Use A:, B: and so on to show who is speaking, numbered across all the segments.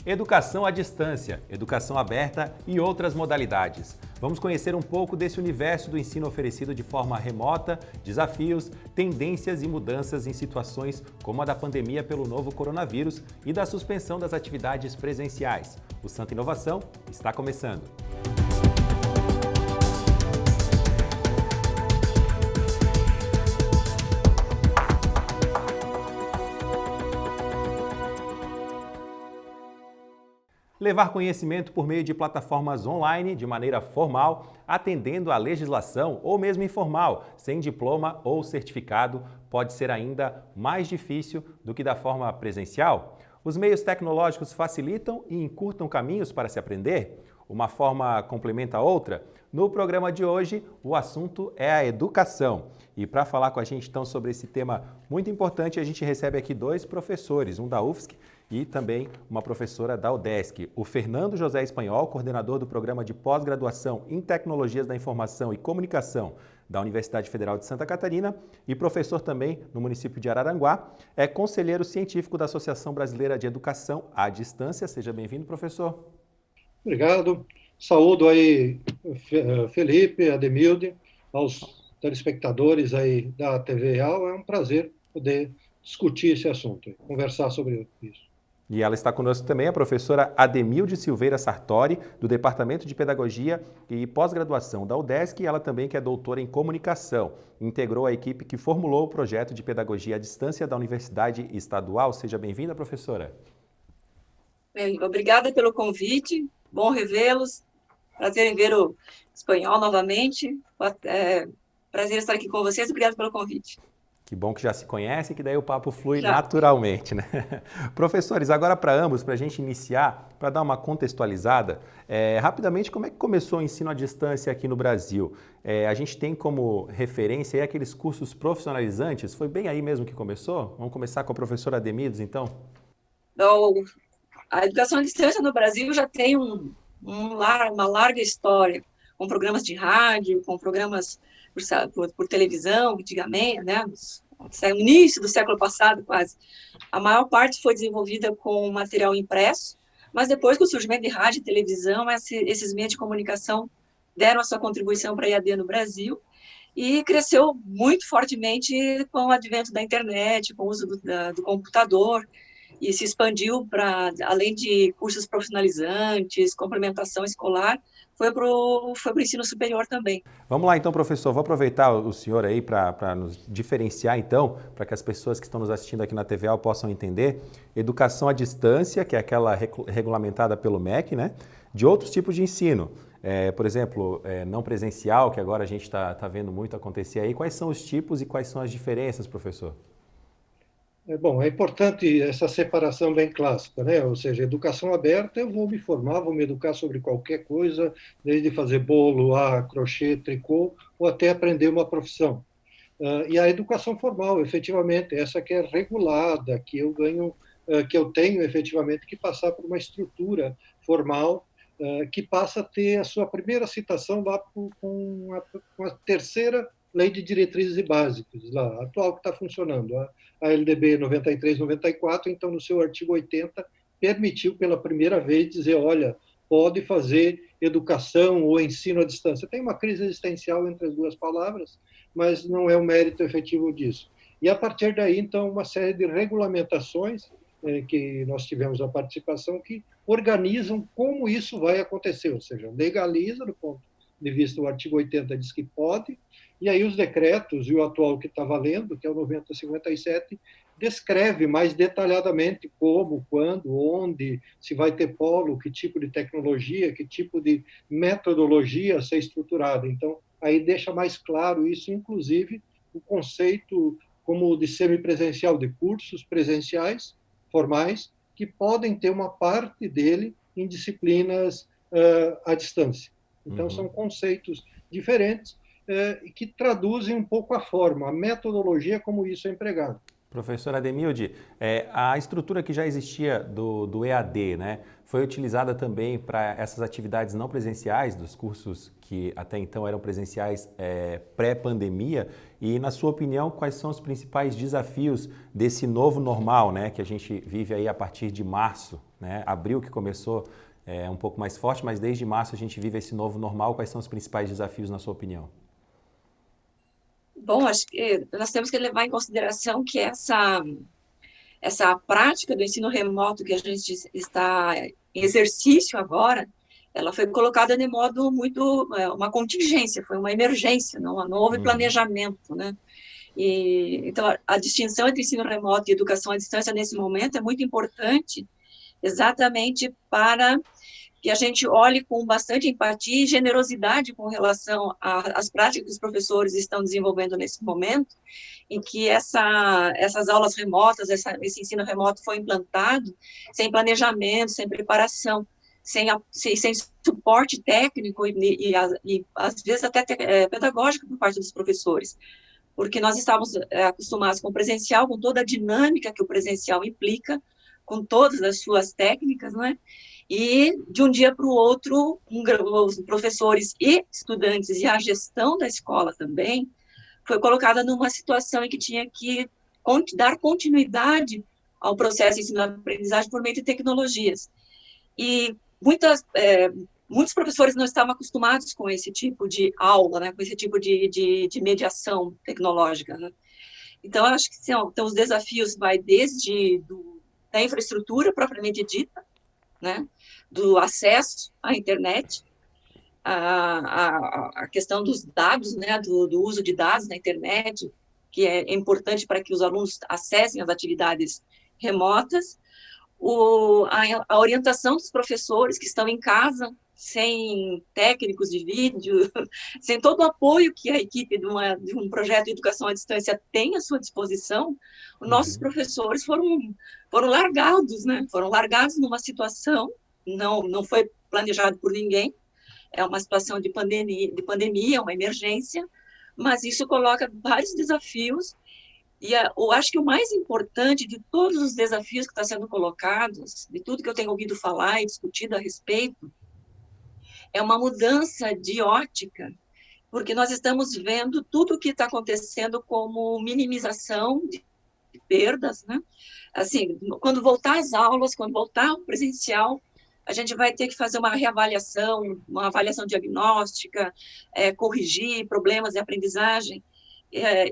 A: Educação à distância, educação aberta e outras modalidades. Vamos conhecer um pouco desse universo do ensino oferecido de forma remota, desafios, tendências e mudanças em situações como a da pandemia pelo novo coronavírus e da suspensão das atividades presenciais. O Santa Inovação está começando. Levar conhecimento por meio de plataformas online de maneira formal, atendendo à legislação ou mesmo informal, sem diploma ou certificado, pode ser ainda mais difícil do que da forma presencial? Os meios tecnológicos facilitam e encurtam caminhos para se aprender? Uma forma complementa a outra? No programa de hoje, o assunto é a educação. E para falar com a gente então sobre esse tema muito importante, a gente recebe aqui dois professores, um da UFSC e também uma professora da UDESC, o Fernando José Espanhol, coordenador do Programa de Pós-Graduação em Tecnologias da Informação e Comunicação da Universidade Federal de Santa Catarina e professor também no município de Araranguá, é conselheiro científico da Associação Brasileira de Educação à Distância. Seja bem-vindo, professor.
B: Obrigado. Saúdo aí Felipe, Ademilde, aos telespectadores aí da TV Real. É um prazer poder discutir esse assunto, conversar sobre isso.
A: E ela está conosco também, a professora Ademilde Silveira Sartori, do Departamento de Pedagogia e Pós-Graduação da UDESC, e ela também que é doutora em Comunicação. Integrou a equipe que formulou o projeto de Pedagogia à Distância da Universidade Estadual. Seja bem-vinda, professora.
C: Obrigada pelo convite, bom revê-los, prazer em ver o Espanhol novamente, prazer estar aqui com vocês, obrigada pelo convite.
A: Que bom que já se conhece, que daí o papo flui naturalmente, né? Professores, agora para ambos, para a gente iniciar, para dar uma contextualizada, rapidamente, como é que começou o ensino à distância aqui no Brasil? A gente tem como referência aí aqueles cursos profissionalizantes, foi bem aí mesmo que começou? Vamos começar com a professora Ademildes, então?
C: A educação à distância no Brasil já tem uma larga história, com programas de rádio, com programas por televisão, antigamente, né, no início do século passado, quase. A maior parte foi desenvolvida com material impresso, mas depois, com o surgimento de rádio e televisão, esses meios de comunicação deram a sua contribuição para a EAD no Brasil e cresceu muito fortemente com o advento da internet, com o uso do computador, e se expandiu para, além de cursos profissionalizantes, complementação escolar, foi para o ensino superior também.
A: Vamos lá então, professor, vou aproveitar o senhor aí para nos diferenciar então, para que as pessoas que estão nos assistindo aqui na TVA possam entender, educação à distância, que é aquela regulamentada pelo MEC, né, de outros tipos de ensino. Por exemplo, não presencial, que agora a gente está vendo muito acontecer aí. Quais são os tipos e quais são as diferenças, professor?
B: Bom, é importante essa separação bem clássica, né? Ou seja, educação aberta, eu vou me formar, vou me educar sobre qualquer coisa, desde fazer bolo a crochê, tricô, ou até aprender uma profissão. E a educação formal, efetivamente, essa que é regulada, que eu ganho, que eu tenho efetivamente que passar por uma estrutura formal, que passa a ter a sua primeira citação lá com a terceira Lei de Diretrizes e Básicos, lá, a atual que está funcionando, a LDB 93/94, então, no seu artigo 80, permitiu pela primeira vez dizer, olha, pode fazer educação ou ensino à distância. Tem uma crise existencial entre as duas palavras, mas não é o mérito efetivo disso. E, a partir daí, então, uma série de regulamentações que nós tivemos a participação que organizam como isso vai acontecer, ou seja, legaliza do ponto de vista, o artigo 80 diz que pode, e aí os decretos, e o atual que está valendo, que é o 9057, descreve mais detalhadamente como, quando, onde, se vai ter polo, que tipo de tecnologia, que tipo de metodologia a ser estruturada. Então, aí deixa mais claro isso, inclusive o conceito como de semipresencial, de cursos presenciais, formais, que podem ter uma parte dele em disciplinas à distância. Então, são conceitos diferentes que traduzem um pouco a forma, a metodologia como isso é empregado.
A: Professora Ademilde, a estrutura que já existia do EAD, né, foi utilizada também para essas atividades não presenciais, dos cursos que até então eram presenciais pré-pandemia, e na sua opinião, quais são os principais desafios desse novo normal, né, que a gente vive aí a partir de março né? Abril que começou um pouco mais forte, mas desde março a gente vive esse novo normal. Quais são os principais desafios, na sua opinião?
C: Bom, acho que nós temos que levar em consideração que essa prática do ensino remoto que a gente está em exercício agora, ela foi colocada de modo muito, uma contingência, foi uma emergência, não houve planejamento, né? Então, a distinção entre ensino remoto e educação à distância, nesse momento, é muito importante, exatamente para que a gente olhe com bastante empatia e generosidade com relação às práticas que os professores estão desenvolvendo nesse momento, em que essas aulas remotas, esse ensino remoto foi implantado sem planejamento, sem preparação, sem suporte técnico e às vezes até pedagógico por parte dos professores, porque nós estávamos acostumados com o presencial, com toda a dinâmica que o presencial implica, com todas as suas técnicas, não é? E, de um dia para o outro, os professores e estudantes e a gestão da escola também foi colocada numa situação em que tinha que dar continuidade ao processo de ensino-aprendizagem por meio de tecnologias. E muitos professores não estavam acostumados com esse tipo de aula, né, com esse tipo de mediação tecnológica, né? Então, acho que então, os desafios desde da infraestrutura propriamente dita, né, do acesso à internet, a questão dos dados, né, do uso de dados na internet, que é importante para que os alunos acessem as atividades remotas, a orientação dos professores que estão em casa, sem técnicos de vídeo, sem todo o apoio que a equipe de um projeto de educação à distância tem à sua disposição, os nossos professores foram largados, né? Foram largados numa situação, não foi planejado por ninguém, é uma situação de pandemia, uma emergência, mas isso coloca vários desafios. E eu acho que o mais importante de todos os desafios que estão sendo colocados, de tudo que eu tenho ouvido falar e discutido a respeito, é uma mudança de ótica, porque nós estamos vendo tudo o que está acontecendo como minimização de perdas, né? Assim, quando voltar às aulas, quando voltar ao presencial, a gente vai ter que fazer uma reavaliação, uma avaliação diagnóstica, corrigir problemas de aprendizagem.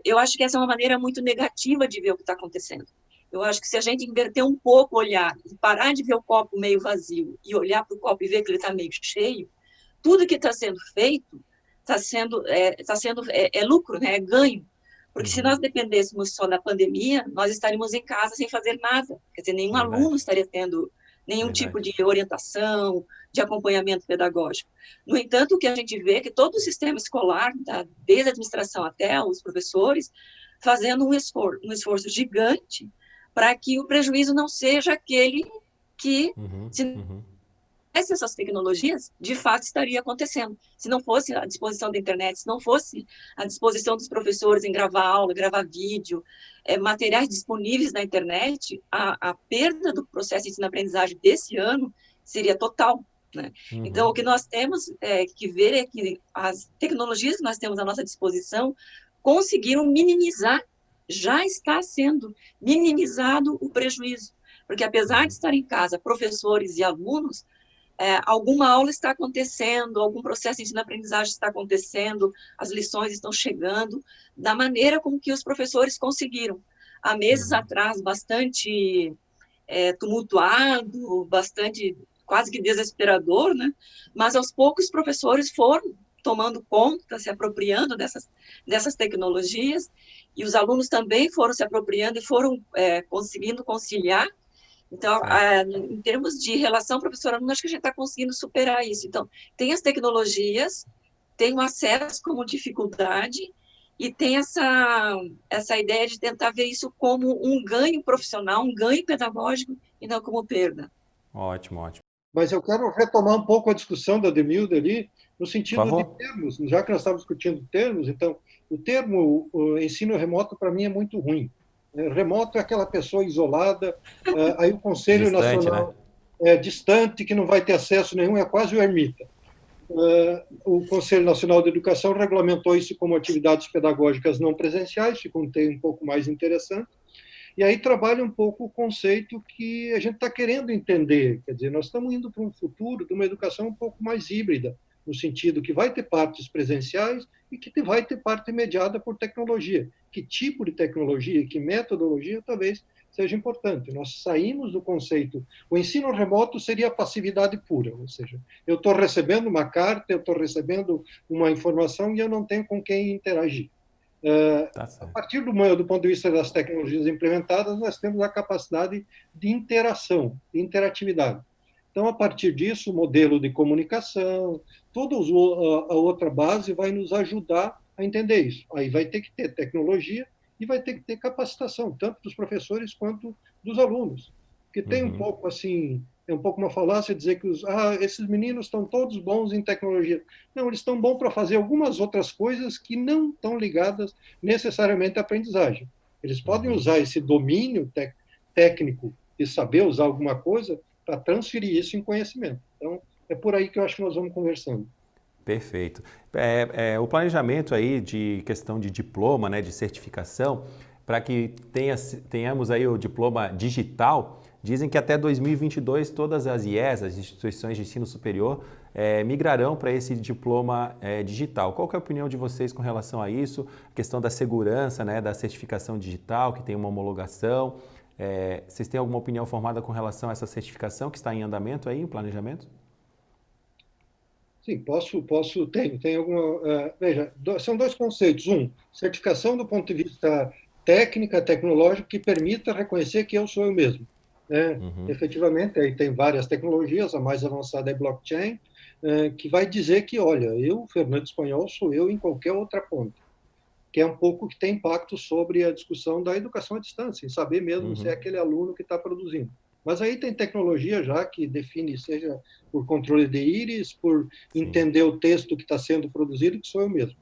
C: Eu acho que essa é uma maneira muito negativa de ver o que está acontecendo. Eu acho que se a gente inverter um pouco o olhar e parar de ver o copo meio vazio e olhar para o copo e ver que ele está meio cheio, tudo que está sendo feito é lucro, né? É ganho. Porque se nós dependêssemos só da pandemia, nós estaríamos em casa sem fazer nada. Quer dizer, nenhum aluno estaria tendo nenhum tipo de orientação, de acompanhamento pedagógico. No entanto, o que a gente vê é que todo o sistema escolar, desde a administração até os professores, fazendo um esforço gigante para que o prejuízo não seja aquele que, se essas tecnologias, de fato, estaria acontecendo. Se não fosse a disposição da internet, se não fosse a disposição dos professores em gravar aula, gravar vídeo, materiais disponíveis na internet, a perda do processo de ensino-aprendizagem desse ano seria total, né? Então, o que nós temos que ver é que as tecnologias que nós temos à nossa disposição conseguiram minimizar, já está sendo minimizado o prejuízo, porque apesar de estar em casa professores e alunos, alguma aula está acontecendo, algum processo de ensino-aprendizagem está acontecendo, as lições estão chegando, da maneira como que os professores conseguiram. Há meses atrás, bastante tumultuado, bastante, quase que desesperador, né? Mas aos poucos os professores foram tomando conta, se apropriando dessas tecnologias, e os alunos também foram se apropriando e foram conseguindo conciliar. Então, em termos de relação professor-aluno, acho que a gente está conseguindo superar isso. Então, tem as tecnologias, tem o acesso como dificuldade e tem essa ideia de tentar ver isso como um ganho profissional, um ganho pedagógico e não como perda.
A: Ótimo, ótimo.
B: Mas eu quero retomar um pouco a discussão da Demilda ali, no sentido de termos, já que nós estávamos discutindo termos, então, o termo ensino remoto, para mim, é muito ruim. Remoto é aquela pessoa isolada, aí o Conselho
A: distante,
B: Nacional
A: né?
B: é distante, que não vai ter acesso nenhum, é quase o ermita. O Conselho Nacional de Educação regulamentou isso como atividades pedagógicas não presenciais, ficou um pouco mais interessante. E aí trabalha um pouco o conceito que a gente está querendo entender. Quer dizer, nós estamos indo para um futuro de uma educação um pouco mais híbrida, no sentido que vai ter partes presenciais e que vai ter parte mediada por tecnologia. Que tipo de tecnologia, que metodologia, talvez seja importante. Nós saímos do conceito, o ensino remoto seria passividade pura, ou seja, eu estou recebendo uma carta, eu estou recebendo uma informação e eu não tenho com quem interagir. A partir do ponto de vista das tecnologias implementadas, nós temos a capacidade de interação, de interatividade. Então, a partir disso, o modelo de comunicação, toda a outra base vai nos ajudar a entender isso. Aí vai ter que ter tecnologia e vai ter que ter capacitação, tanto dos professores quanto dos alunos. Porque tem um pouco assim, é um pouco uma falácia dizer que esses meninos estão todos bons em tecnologia. Não, eles estão bons para fazer algumas outras coisas que não estão ligadas necessariamente à aprendizagem. Eles podem usar esse domínio técnico de saber usar alguma coisa para transferir isso em conhecimento. Então, é por aí que eu acho que nós vamos conversando.
A: Perfeito. O planejamento aí de questão de diploma, né, de certificação, para que tenhamos aí o diploma digital, dizem que até 2022 todas as IES, as instituições de ensino superior, migrarão para esse diploma digital. Qual que é a opinião de vocês com relação a isso? A questão da segurança, né, da certificação digital, que tem uma homologação. Vocês têm alguma opinião formada com relação a essa certificação que está em andamento aí, em planejamento?
B: Sim, tenho alguma... veja, são dois conceitos. Um, certificação do ponto de vista tecnológico, que permita reconhecer que eu sou eu mesmo. Né? Efetivamente, aí tem várias tecnologias, a mais avançada é blockchain, que vai dizer que, olha, eu, Fernando Espanhol, sou eu em qualquer outra ponta. Que é um pouco que tem impacto sobre a discussão da educação à distância, em saber mesmo se é aquele aluno que está produzindo. Mas aí tem tecnologia já que define, seja por controle de íris, por entender o texto que está sendo produzido, que sou eu mesmo.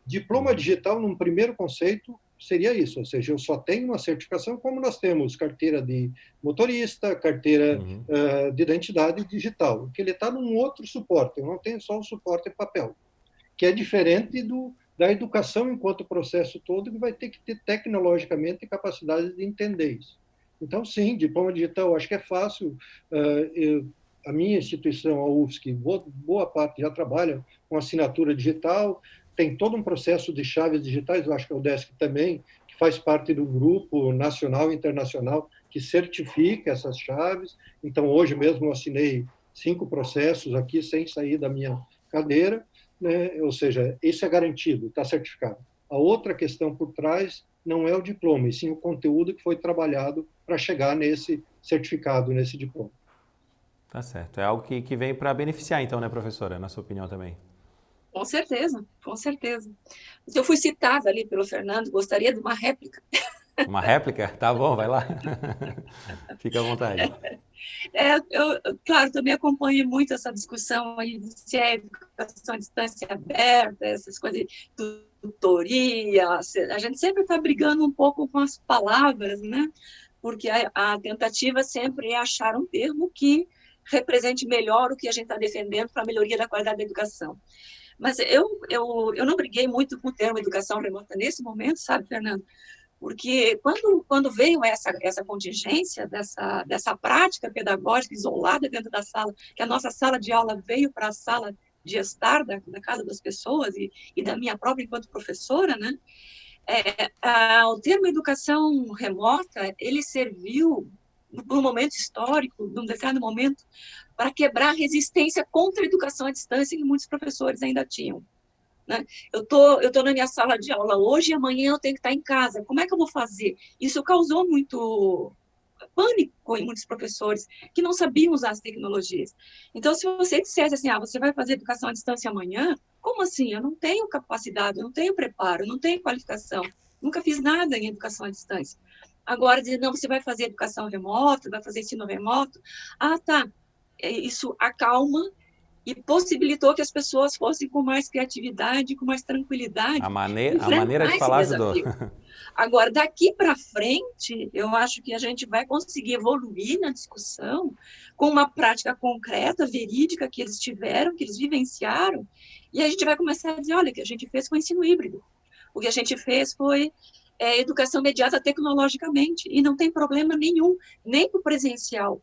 B: Diploma digital, num primeiro conceito, seria isso, ou seja, eu só tenho uma certificação como nós temos carteira de motorista, carteira de identidade digital, que ele está num outro suporte, eu não tenho só o suporte em papel, que é diferente da educação enquanto processo todo, que vai ter que ter tecnologicamente capacidade de entender isso. Então, sim, diploma digital, acho que é fácil. A minha instituição, a UFSC, boa parte já trabalha com assinatura digital, tem todo um processo de chaves digitais, eu acho que a UDESC também, que faz parte do grupo nacional e internacional que certifica essas chaves. Então, hoje mesmo eu assinei 5 processos aqui sem sair da minha cadeira, né? Ou seja, isso é garantido, está certificado. A outra questão por trás não é o diploma, e sim o conteúdo que foi trabalhado para chegar nesse certificado, nesse diploma.
A: Tá certo. É algo que vem para beneficiar, então, né, professora? Na sua opinião também.
C: Com certeza, com certeza. Eu fui citada ali pelo Fernando, gostaria de uma réplica.
A: Uma réplica? Tá bom, vai lá. Fica à vontade.
C: Claro, também acompanho muito essa discussão aí de se é educação à distância aberta, essas coisas de tutoria. A gente sempre está brigando um pouco com as palavras, né? Porque a tentativa sempre é achar um termo que represente melhor o que a gente está defendendo para a melhoria da qualidade da educação. Mas eu não briguei muito com o termo educação remota nesse momento, sabe, Fernando? Porque quando veio essa contingência dessa prática pedagógica isolada dentro da sala, que a nossa sala de aula veio para a sala de estar da casa das pessoas e da minha própria enquanto professora, né? O termo educação remota, ele serviu num momento histórico, num determinado momento, para quebrar a resistência contra a educação à distância que muitos professores ainda tinham. Né? Eu tô na minha sala de aula hoje e amanhã eu tenho que estar em casa. Como é que eu vou fazer? Isso causou muito pânico em muitos professores que não sabiam usar as tecnologias. Então, se você dissesse assim, você vai fazer educação à distância amanhã, como assim? Eu não tenho capacidade, eu não tenho preparo, eu não tenho qualificação, nunca fiz nada em educação à distância. Agora, dizer, não, você vai fazer educação remota, vai fazer ensino remoto. Tá. Isso acalma e possibilitou que as pessoas fossem com mais criatividade, com mais tranquilidade.
A: A maneira de falar ajudou.
C: Agora, daqui para frente, eu acho que a gente vai conseguir evoluir na discussão com uma prática concreta, verídica, que eles tiveram, que eles vivenciaram, e a gente vai começar a dizer, olha, o que a gente fez foi ensino híbrido. O que a gente fez foi educação mediada tecnologicamente, e não tem problema nenhum, nem para o presencial,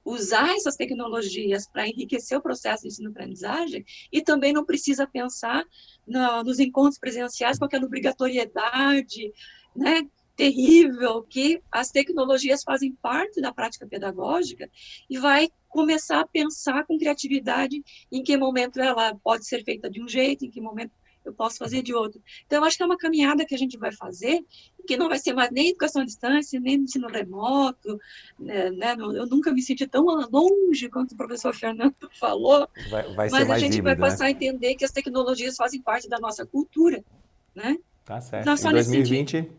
C: usar essas tecnologias para enriquecer o processo de ensino-aprendizagem, e também não precisa pensar nos encontros presenciais com aquela obrigatoriedade, né, terrível, que as tecnologias fazem parte da prática pedagógica, e vai começar a pensar com criatividade em que momento ela pode ser feita de um jeito, em que momento eu posso fazer de outro. Então, eu acho que é uma caminhada que a gente vai fazer, que não vai ser mais nem educação à distância, nem ensino remoto, né? Eu nunca me senti tão longe quanto o professor Fernando falou,
A: Vai ser
C: mas a
A: mais
C: gente vai
A: híbrido, né?
C: passar a entender que as tecnologias fazem parte da nossa cultura, né?
A: Tá
C: Então,
A: certo. E
C: só nesse sentido.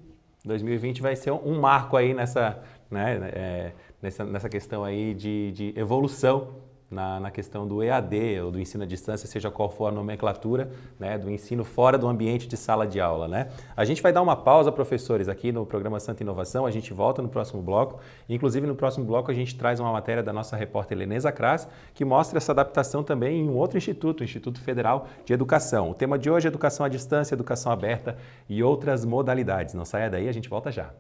A: 2020 vai ser um marco aí nessa, né, nessa questão aí de evolução na questão do EAD, ou do ensino à distância, seja qual for a nomenclatura, né, do ensino fora do ambiente de sala de aula, né? A gente vai dar uma pausa, professores, aqui no programa Santa Inovação, a gente volta no próximo bloco, inclusive no próximo bloco a gente traz uma matéria da nossa repórter Heleneza Kras, que mostra essa adaptação também em um outro instituto, o Instituto Federal de Educação. O tema de hoje é educação à distância, educação aberta e outras modalidades. Não saia daí, a gente volta já.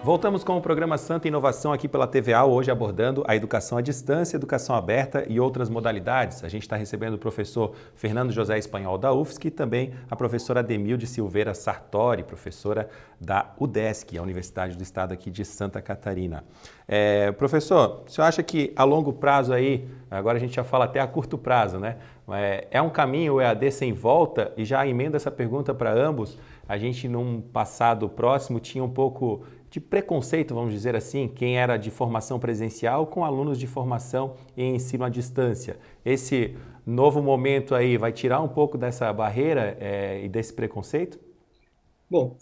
A: Voltamos com o programa Santa Inovação aqui pela TVA, hoje abordando a educação à distância, educação aberta e outras modalidades. A gente está recebendo o professor Fernando José Espanhol da UFSC e também a professora Ademilde Silveira Sartori, professora da UDESC, a Universidade do Estado aqui de Santa Catarina. Professor, o senhor acha que a longo prazo aí, agora a gente já fala até a curto prazo, né? É um caminho o EAD sem volta? E já emendo essa pergunta para ambos. A gente, num passado próximo, tinha um pouco de preconceito, vamos dizer assim, quem era de formação presencial com alunos de formação em ensino à distância. Esse novo momento aí vai tirar um pouco dessa barreira e desse preconceito?
B: Bom,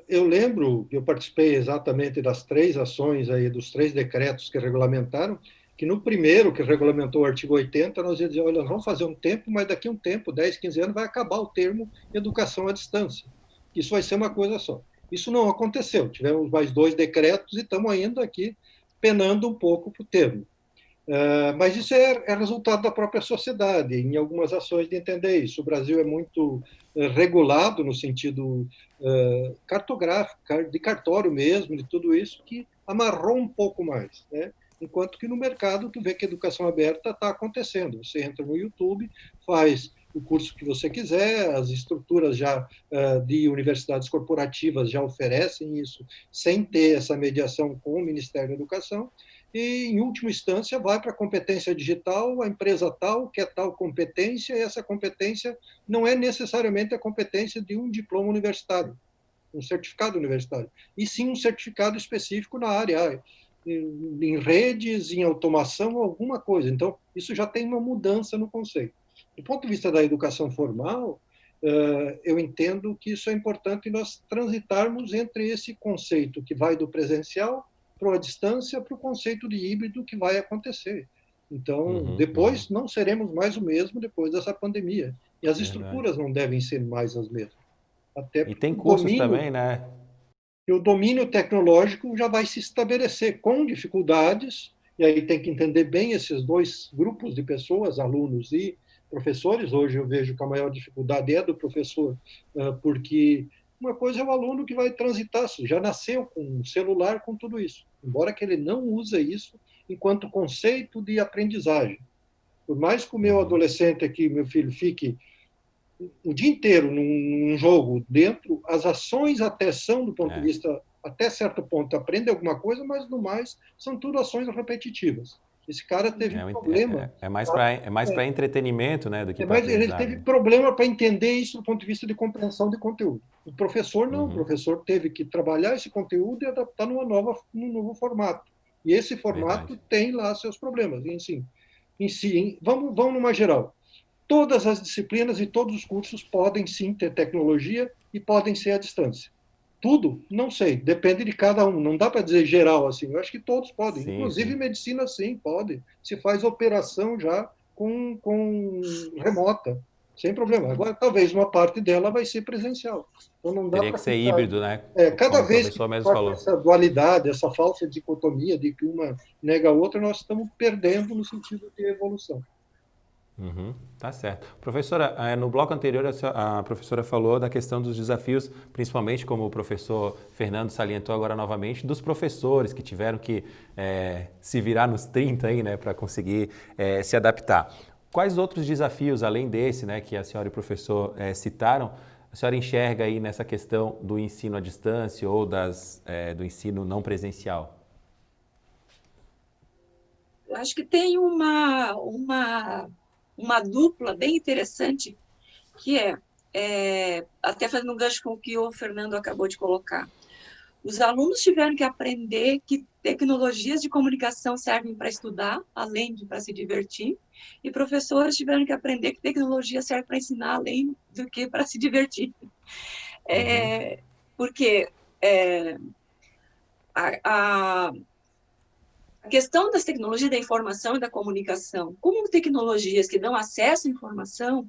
B: eu lembro que eu participei exatamente das 3 ações aí, dos 3 decretos que regulamentaram, que no primeiro, que regulamentou o artigo 80, nós ia dizer, olha, nós vamos fazer um tempo, mas daqui a um tempo, 10, 15 anos, vai acabar o termo educação à distância. Isso vai ser uma coisa só. Isso não aconteceu. Tivemos mais 2 decretos e estamos ainda aqui penando um pouco para o termo. Mas isso é resultado da própria sociedade, em algumas ações de entender isso. O Brasil é muito regulado no sentido cartográfico, de cartório mesmo, de tudo isso, que amarrou um pouco mais, né? Enquanto que no mercado tu vê que a educação aberta está acontecendo. Você entra no YouTube, faz o curso que você quiser, as estruturas já de universidades corporativas já oferecem isso, sem ter essa mediação com o Ministério da Educação, e, em última instância, vai para a competência digital, a empresa tal quer tal competência, e essa competência não é necessariamente a competência de um diploma universitário, um certificado universitário, e sim um certificado específico na área, em redes, em automação, alguma coisa. Então, isso já tem uma mudança no conceito. Do ponto de vista da educação formal, eu entendo que isso é importante nós transitarmos entre esse conceito que vai do presencial para a distância, para o conceito de híbrido que vai acontecer. Então, depois não seremos mais o mesmo depois dessa pandemia. E as estruturas não devem ser mais as mesmas. Até
A: e tem cursos também, né?
B: E o domínio tecnológico já vai se estabelecer com dificuldades, e aí tem que entender bem esses 2 grupos de pessoas, alunos e professores. Hoje eu vejo que a maior dificuldade é do professor, porque uma coisa é o aluno que vai transitar, já nasceu com um celular, com tudo isso, embora que ele não use isso enquanto conceito de aprendizagem. Por mais que o meu adolescente aqui, meu filho, fique o dia inteiro num jogo dentro, as ações até são, do ponto de vista, até certo ponto, aprende alguma coisa, mas no mais, são tudo ações repetitivas. Esse cara teve um problema.
A: É mais para entretenimento, né, do que para
B: aprendizagem. Ele teve problema para entender isso do ponto de vista de compreensão de conteúdo. O professor não, o professor teve que trabalhar esse conteúdo e adaptar num novo formato. E esse formato tem lá seus problemas. Vamos numa geral. Todas as disciplinas e todos os cursos podem sim ter tecnologia e podem ser à distância. Tudo? Não sei, depende de cada um. Não dá para dizer geral assim. Eu acho que todos podem. Sim, inclusive medicina sim, pode. Se faz operação já com remota. sem problema. Agora, talvez uma parte dela vai ser presencial. Então, não dá
A: Teria
B: para
A: que ser
B: ficar...
A: híbrido, né?
B: Cada
A: Como o
B: vez que
A: professor mesmo
B: faz
A: falou.
B: essa dualidade, essa falsa dicotomia de que uma nega a outra, nós estamos perdendo no sentido de evolução.
A: Uhum, tá certo. Professora, no bloco anterior a professora falou da questão dos desafios, principalmente como o professor Fernando salientou agora novamente, dos professores que tiveram que se virar nos 30 aí, né, para conseguir se adaptar. Quais outros desafios, além desse, né, que a senhora e o professor citaram, a senhora enxerga aí nessa questão do ensino à distância ou do ensino não presencial?
C: Eu acho que tem uma dupla bem interessante, que até fazendo um gancho com o que o Fernando acabou de colocar. Os alunos tiveram que aprender que tecnologias de comunicação servem para estudar, além de para se divertir, e professores tiveram que aprender que tecnologia serve para ensinar, além do que para se divertir. Porque a questão das tecnologias da informação e da comunicação, como tecnologias que dão acesso à informação,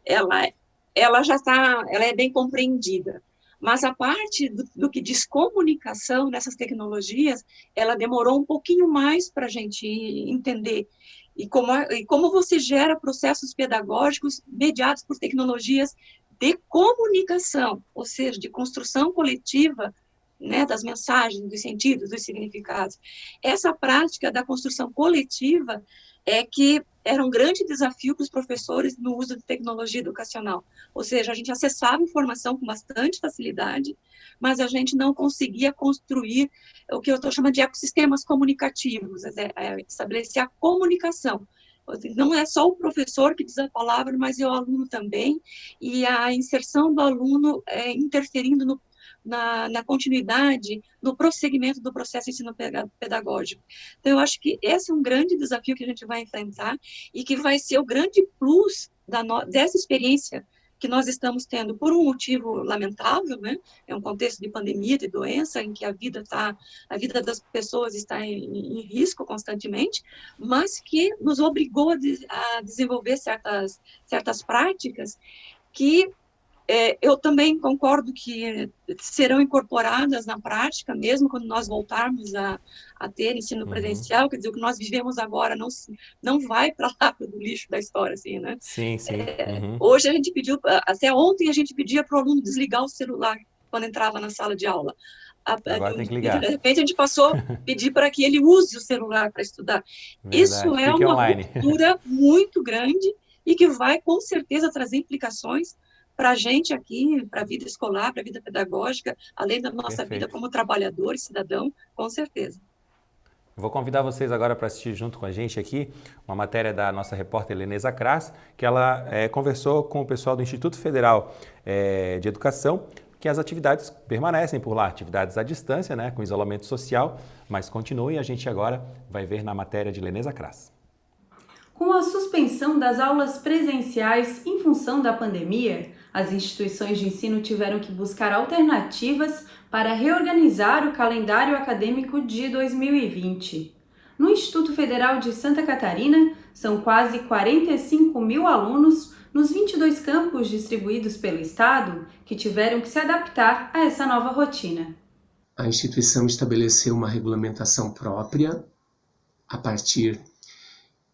C: ela já está, ela é bem compreendida. Mas a parte do que diz comunicação nessas tecnologias, ela demorou um pouquinho mais para a gente entender. E como você gera processos pedagógicos mediados por tecnologias de comunicação, ou seja, de construção coletiva, né, das mensagens, dos sentidos, dos significados. Essa prática da construção coletiva que era um grande desafio para os professores no uso de tecnologia educacional. Ou seja, a gente acessava informação com bastante facilidade, mas a gente não conseguia construir o que eu estou chamando de ecossistemas comunicativos, estabelecer a comunicação. Não é só o professor que diz a palavra, mas é o aluno também, e a inserção do aluno interferindo na continuidade, no prosseguimento do processo ensino-pedagógico. Então, eu acho que esse é um grande desafio que a gente vai enfrentar e que vai ser o grande plus dessa experiência que nós estamos tendo por um motivo lamentável, né? É um contexto de pandemia, de doença, em que a vida das pessoas está em risco constantemente, mas que nos obrigou a desenvolver certas práticas que eu também concordo que serão incorporadas na prática, mesmo quando nós voltarmos a ter ensino presencial, quer dizer, o que nós vivemos agora não vai para lá do lixo da história, assim, né?
A: Sim, sim.
C: Hoje a gente pediu, até ontem a gente pedia para o aluno desligar o celular quando entrava na sala de aula.
A: Agora tem que
C: De
A: ligar.
C: repente a gente passou a pedir para que ele use o celular para estudar. Isso
A: Verdade.
C: é
A: Fique
C: uma
A: online.
C: ruptura muito grande e que vai, com certeza, trazer implicações para a gente aqui, para a vida escolar, para a vida pedagógica, além da nossa vida como trabalhador e cidadão, com certeza.
A: Vou convidar vocês agora para assistir junto com a gente aqui uma matéria da nossa repórter Leneza Kras, que ela conversou com o pessoal do Instituto Federal de Educação, que as atividades permanecem por lá, atividades à distância, né, com isolamento social, mas continuem e a gente agora vai ver na matéria de Leneza Kras.
D: Com a suspensão das aulas presenciais em função da pandemia, as instituições de ensino tiveram que buscar alternativas para reorganizar o calendário acadêmico de 2020. No Instituto Federal de Santa Catarina, são quase 45 mil alunos nos 22 campos distribuídos pelo Estado que tiveram que se adaptar a essa nova rotina.
E: A instituição estabeleceu uma regulamentação própria a partir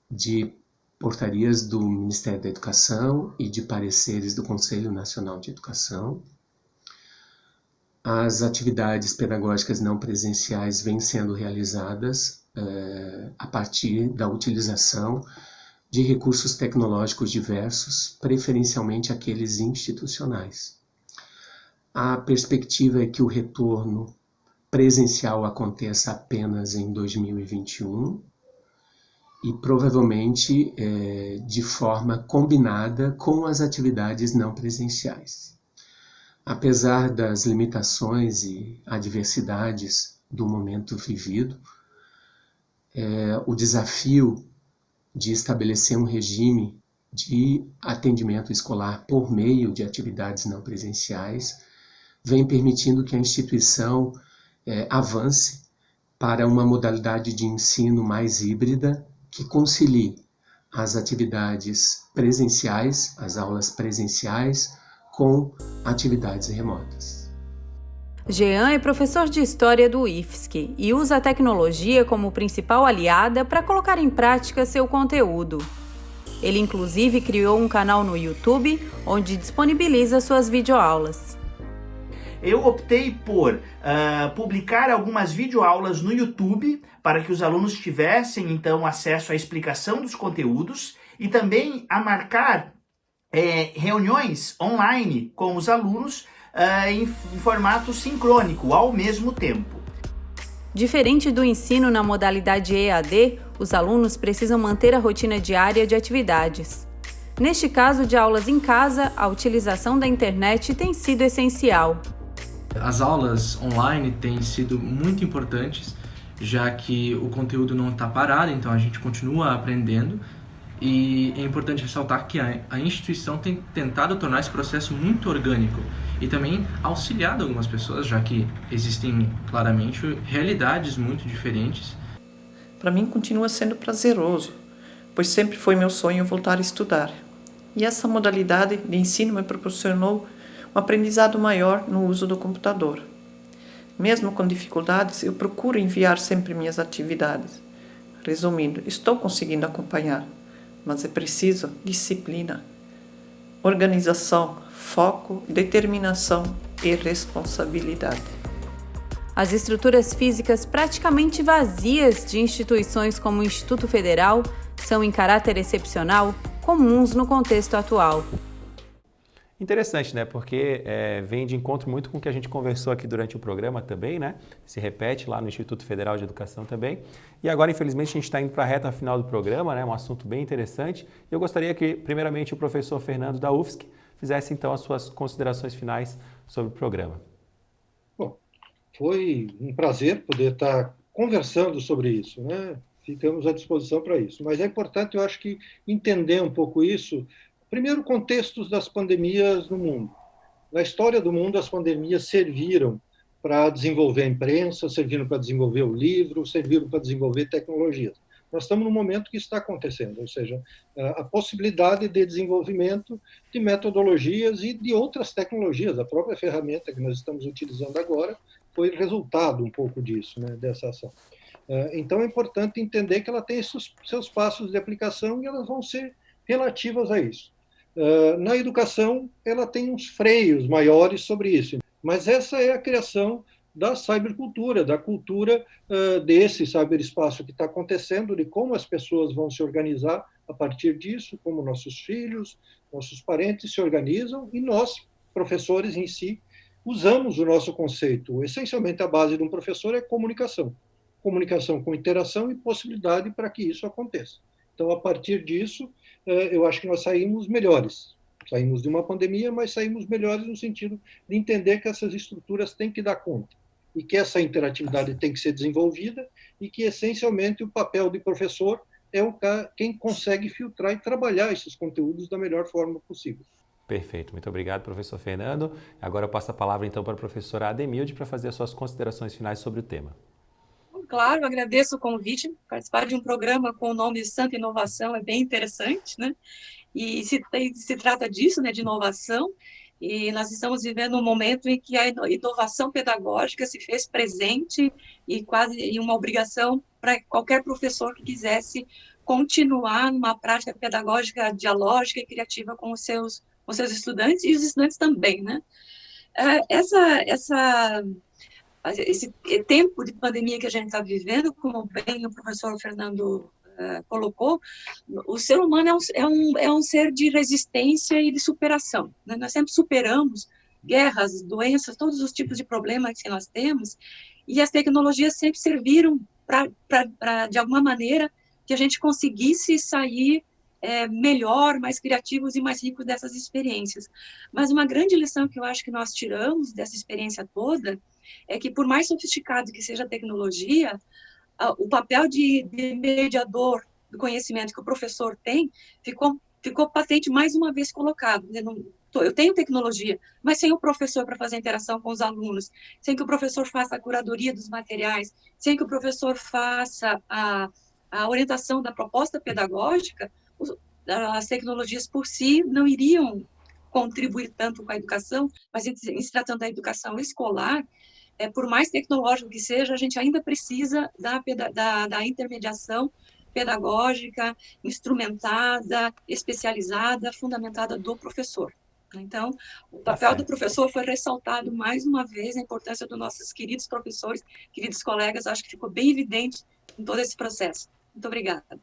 E: de portarias do Ministério da Educação e de pareceres do Conselho Nacional de Educação. As atividades pedagógicas não presenciais vêm sendo realizadas a partir da utilização de recursos tecnológicos diversos, preferencialmente aqueles institucionais. A perspectiva é que o retorno presencial aconteça apenas em 2021, e provavelmente de forma combinada com as atividades não presenciais. Apesar das limitações e adversidades do momento vivido, o desafio de estabelecer um regime de atendimento escolar por meio de atividades não presenciais vem permitindo que a instituição avance para uma modalidade de ensino mais híbrida, que concilie as atividades presenciais, as aulas presenciais, com atividades remotas.
D: Jean é professor de História do IFSC e usa a tecnologia como principal aliada para colocar em prática seu conteúdo. Ele inclusive criou um canal no YouTube onde disponibiliza suas videoaulas.
F: Eu optei por publicar algumas videoaulas no YouTube para que os alunos tivessem, então, acesso à explicação dos conteúdos e também a marcar reuniões online com os alunos em formato sincrônico, ao mesmo tempo.
D: Diferente do ensino na modalidade EAD, os alunos precisam manter a rotina diária de atividades. Neste caso de aulas em casa, a utilização da internet tem sido essencial.
G: As aulas online têm sido muito importantes, já que o conteúdo não está parado, então a gente continua aprendendo. E é importante ressaltar que a instituição tem tentado tornar esse processo muito orgânico e também auxiliado algumas pessoas, já que existem claramente realidades muito diferentes.
H: Para mim continua sendo prazeroso, pois sempre foi meu sonho voltar a estudar. E essa modalidade de ensino me proporcionou um aprendizado maior no uso do computador. Mesmo com dificuldades, eu procuro enviar sempre minhas atividades. Resumindo, estou conseguindo acompanhar, mas é preciso disciplina, organização, foco, determinação e responsabilidade.
D: As estruturas físicas praticamente vazias de instituições como o Instituto Federal são, em caráter excepcional, comuns no contexto atual.
A: Interessante, né? Porque vem de encontro muito com o que a gente conversou aqui durante o programa também, né? Se repete lá no Instituto Federal de Educação também. E agora, infelizmente, a gente está indo para a reta final do programa, né? Um assunto bem interessante. Eu gostaria que, primeiramente, o professor Fernando da UFSC fizesse, então, as suas considerações finais sobre o programa.
B: Bom, foi um prazer poder estar conversando sobre isso, né? Ficamos à disposição para isso. Mas é importante, eu acho que, entender um pouco isso. Primeiro, contextos das pandemias no mundo. Na história do mundo, as pandemias serviram para desenvolver a imprensa, serviram para desenvolver o livro, serviram para desenvolver tecnologias. Nós estamos num momento que está acontecendo, ou seja, a possibilidade de desenvolvimento de metodologias e de outras tecnologias. A própria ferramenta que nós estamos utilizando agora foi resultado um pouco disso, né, dessa ação. Então, é importante entender que ela tem seus passos de aplicação e elas vão ser relativas a isso. Na educação, ela tem uns freios maiores sobre isso, mas essa é a criação da cybercultura, da cultura desse cyberespaço que está acontecendo, de como as pessoas vão se organizar a partir disso, como nossos filhos, nossos parentes se organizam, e nós, professores em si, usamos o nosso conceito. Essencialmente, a base de um professor é comunicação. Comunicação com interação e possibilidade para que isso aconteça. Então, a partir disso, eu acho que nós saímos melhores. Saímos de uma pandemia, mas saímos melhores no sentido de entender que essas estruturas têm que dar conta e que essa interatividade tem que ser desenvolvida e que, essencialmente, o papel de professor é quem consegue filtrar e trabalhar esses conteúdos da melhor forma possível.
A: Perfeito. Muito obrigado, professor Fernando. Agora eu passo a palavra, então, para a professora Ademilde para fazer as suas considerações finais sobre o tema.
C: Claro, agradeço o convite. Participar de um programa com o nome Santa Inovação é bem interessante, né? E se trata disso, né, de inovação, e nós estamos vivendo um momento em que a inovação pedagógica se fez presente e quase uma obrigação para qualquer professor que quisesse continuar numa prática pedagógica dialógica e criativa com os seus estudantes, e os estudantes também, né? Esse tempo de pandemia que a gente está vivendo, como bem o professor Fernando colocou, o ser humano é um ser de resistência e de superação, né? Nós sempre superamos guerras, doenças, todos os tipos de problemas que nós temos, e as tecnologias sempre serviram para de alguma maneira, que a gente conseguisse sair melhor, mais criativos e mais ricos dessas experiências. Mas uma grande lição que eu acho que nós tiramos dessa experiência toda é que, por mais sofisticado que seja a tecnologia, o papel de mediador do conhecimento que o professor tem ficou patente mais uma vez colocado. Eu tenho tecnologia, mas sem o professor para fazer interação com os alunos, sem que o professor faça a curadoria dos materiais, sem que o professor faça a orientação da proposta pedagógica, as tecnologias por si não iriam contribuir tanto com a educação, mas em se tratando da educação escolar, por mais tecnológico que seja, a gente ainda precisa da intermediação pedagógica, instrumentada, especializada, fundamentada do professor. Então, o papel do professor foi ressaltado mais uma vez, a importância dos nossos queridos professores, queridos colegas, acho que ficou bem evidente em todo esse processo. Muito obrigada.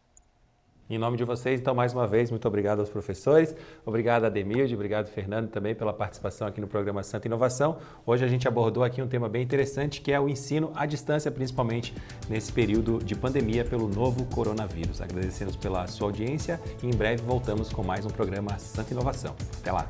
A: Em nome de vocês, então, mais uma vez, muito obrigado aos professores, obrigado a Ademilde, obrigado Fernando também pela participação aqui no programa Santa Inovação. Hoje a gente abordou aqui um tema bem interessante, que é o ensino à distância, principalmente nesse período de pandemia pelo novo coronavírus. Agradecemos pela sua audiência e em breve voltamos com mais um programa Santa Inovação. Até lá!